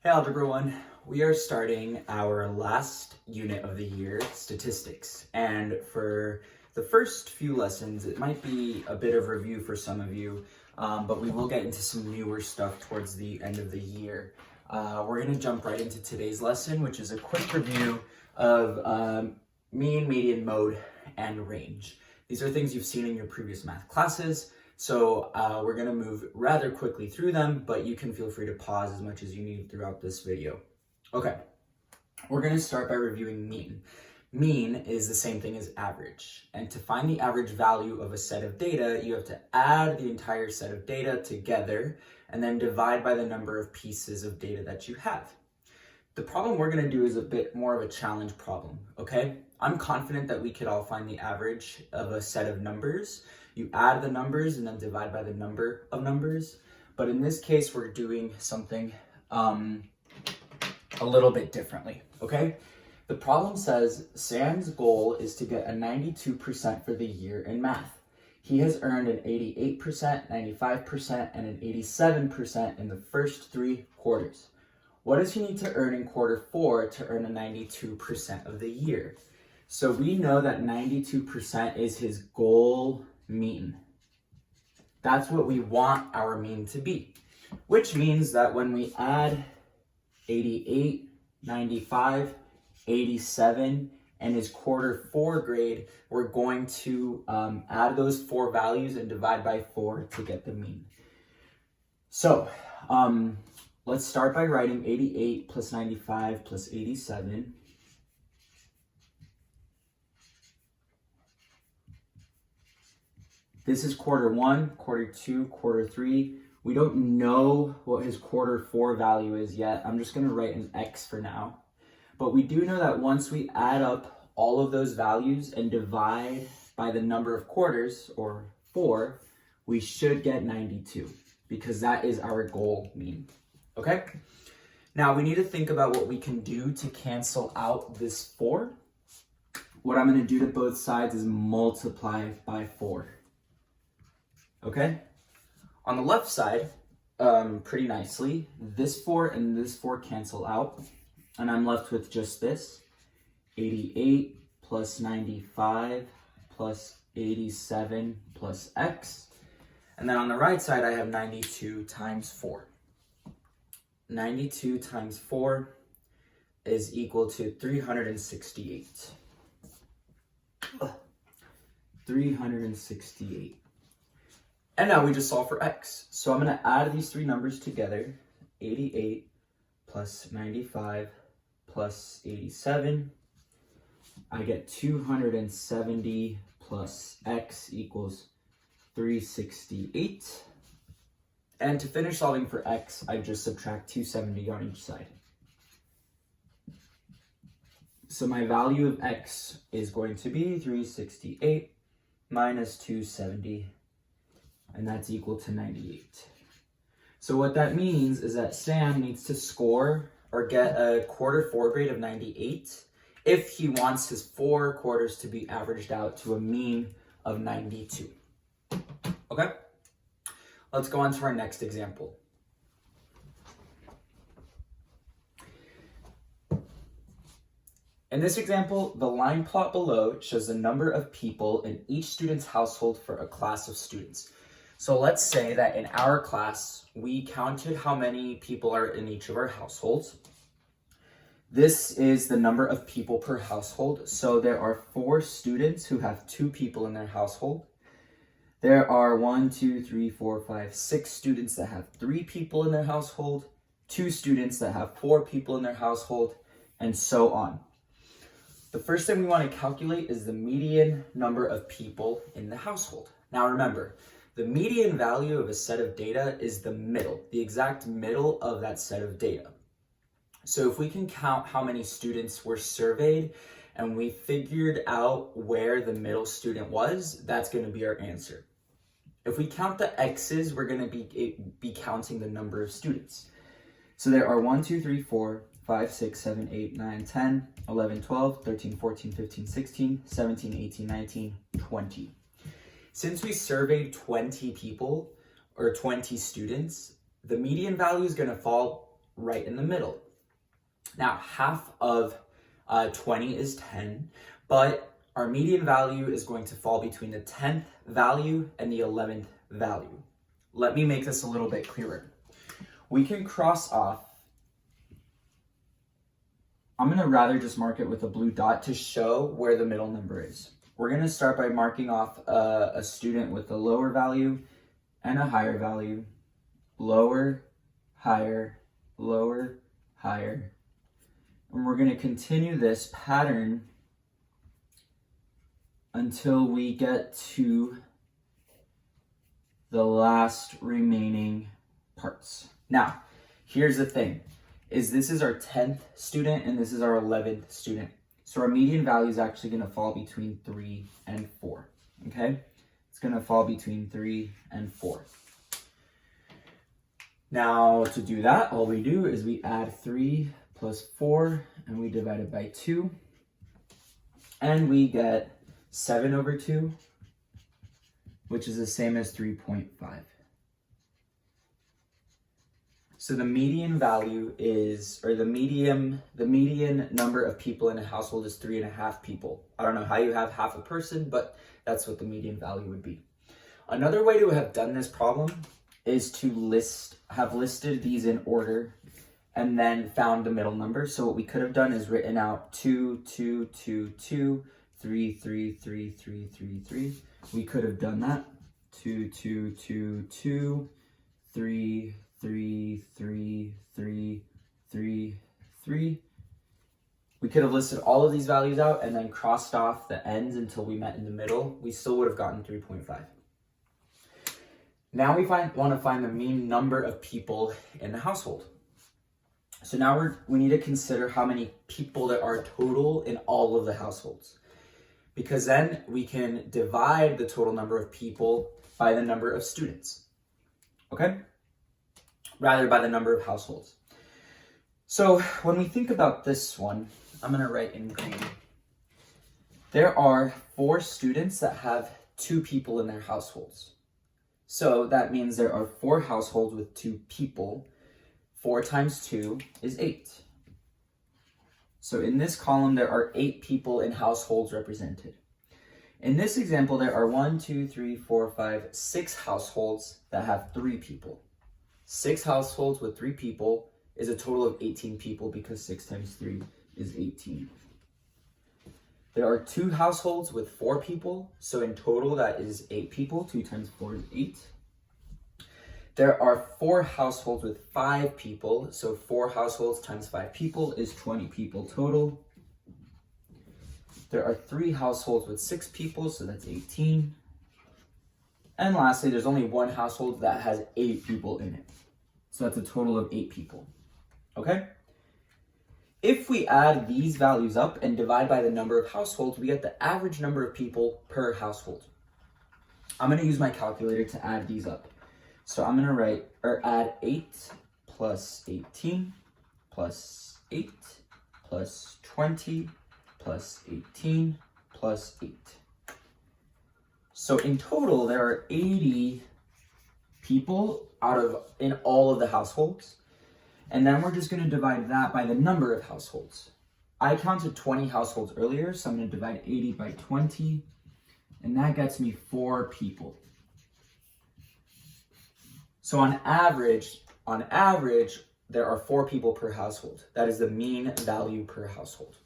Hey Algebra 1, we are starting our last unit of the year, statistics. And for the first few lessons, it might be a bit of review for some of you, but we will get into some newer stuff towards the end of the year. We're going to jump right into today's lesson, which is a quick review of mean, median, mode, and range. These are things you've seen in your previous math classes. So we're going to move rather quickly through them, but you can feel free to pause as much as you need throughout this video. Okay, we're going to start by reviewing mean. Mean is the same thing as average. And to find the average value of a set of data, you have to add the entire set of data together and then divide by the number of pieces of data that you have. The problem we're going to do is a bit more of a challenge problem, okay? I'm confident that we could all find the average of a set of numbers. You add the numbers and then divide by the number of numbers. But in this case, we're doing something a little bit differently, okay? The problem says Sam's goal is to get a 92% for the year in math. He has earned an 88%, 95%, and an 87% in the first 3 quarters. What does he need to earn in quarter 4 to earn a 92% of the year? So we know that 92% is his goal mean. That's what we want our mean to be, which means that when we add 88, 95, 87, and his quarter 4 grade, we're going to add those 4 values and divide by 4 to get the mean. So let's start by writing 88 plus 95 plus 87. This is quarter 1, quarter 2, quarter 3. We don't know what his quarter 4 value is yet. I'm just going to write an X for now. But we do know that once we add up all of those values and divide by the number of quarters, or 4, we should get 92 because that is our goal mean. Okay? Now we need to think about what we can do to cancel out this 4. What I'm going to do to both sides is multiply by 4. Okay, on the left side, pretty nicely, this 4 and this 4 cancel out, and I'm left with just this, 88 plus 95 plus 87 plus X, and then on the right side, I have 92 times 4. 92 times 4 is equal to 368. 368. And now we just solve for X. So I'm going to add these 3 numbers together. 88 plus 95 plus 87. I get 270 plus X equals 368. And to finish solving for X, I just subtract 270 on each side. So my value of X is going to be 368 minus 270. And that's equal to 98. So what that means is that Sam needs to score or get a quarter 4 grade of 98 if he wants his 4 quarters to be averaged out to a mean of 92. Okay? Let's go on to our next example. In this example, the line plot below shows the number of people in each student's household for a class of students. So let's say that in our class, we counted how many people are in each of our households. This is the number of people per household. So there are 4 students who have 2 people in their household. There are 6 students that have 3 people in their household, 2 students that have 4 people in their household, and so on. The first thing we want to calculate is the median number of people in the household. Now remember, the median value of a set of data is the middle, the exact middle of that set of data. So if we can count how many students were surveyed and we figured out where the middle student was, that's going to be our answer. If we count the X's, we're going to be counting the number of students. So there are 5, 6, 7, 8, 9, 10, 11, 12, 13, 14, 15, 16, 17, 18, 19, 20. Since we surveyed 20 people or 20 students, the median value is going to fall right in the middle. Now, half of 20 is 10, but our median value is going to fall between the 10th value and the 11th value. Let me make this a little bit clearer. We can cross off. I'm going to rather just mark it with a blue dot to show where the middle number is. We're going to start by marking off a student with a lower value and a higher value. Lower, higher, lower, higher. And we're going to continue this pattern until we get to the last remaining parts. Now, here's the thing, is this is our 10th student and this is our 11th student. So our median value is actually going to fall between 3 and 4, okay? It's going to fall between 3 and 4. Now, to do that, all we do is we add 3 plus 4, and we divide it by 2, and we get 7 over 2, which is the same as 3.5. So the median value is, or the median number of people in a household is 3.5 people. I don't know how you have half a person, but that's what the median value would be. Another way to have done this problem is to have listed these in order and then found the middle number. So what we could have done is written out 2, 2, 2, 2, 3, 3, 3, 3, 3, 3. We could have done that. 2, 2, 2, 2, 3, 3, 3, 3, 3, 3. We could have listed all of these values out and then crossed off the ends until we met in the middle. We still would have gotten 3.5. Now we want to find the mean number of people in the household. So now we need to consider how many people there are total in all of the households, because then we can divide the total number of people by the number of students, okay? Rather by the number of households. So when we think about this one, I'm going to write in green. There are 4 students that have 2 people in their households. So that means there are 4 households with 2 people. 4 times 2 is 8. So in this column, there are 8 people in households represented. In this example, there are 1, 2, 3, 4, 5, 6 households that have 3 people. 6 households with 3 people is a total of 18 people because 6 times 3 is 18. There are 2 households with 4 people, so in total that is 8 people. 2 times 4 is 8. There are 4 households with 5 people, so 4 households times 5 people is 20 people total. There are 3 households with 6 people, so that's 18. And lastly, there's only 1 household that has 8 people in it. So that's a total of 8 people, okay? If we add these values up and divide by the number of households, we get the average number of people per household. I'm going to use my calculator to add these up. So I'm going to add 8 plus 18 plus 8 plus 20 plus 18 plus 8. So in total, there are 80 people in all of the households. And then we're just going to divide that by the number of households. I counted 20 households earlier, so I'm going to divide 80 by 20. And that gets me 4 people. So on average, there are 4 people per household. That is the mean value per household.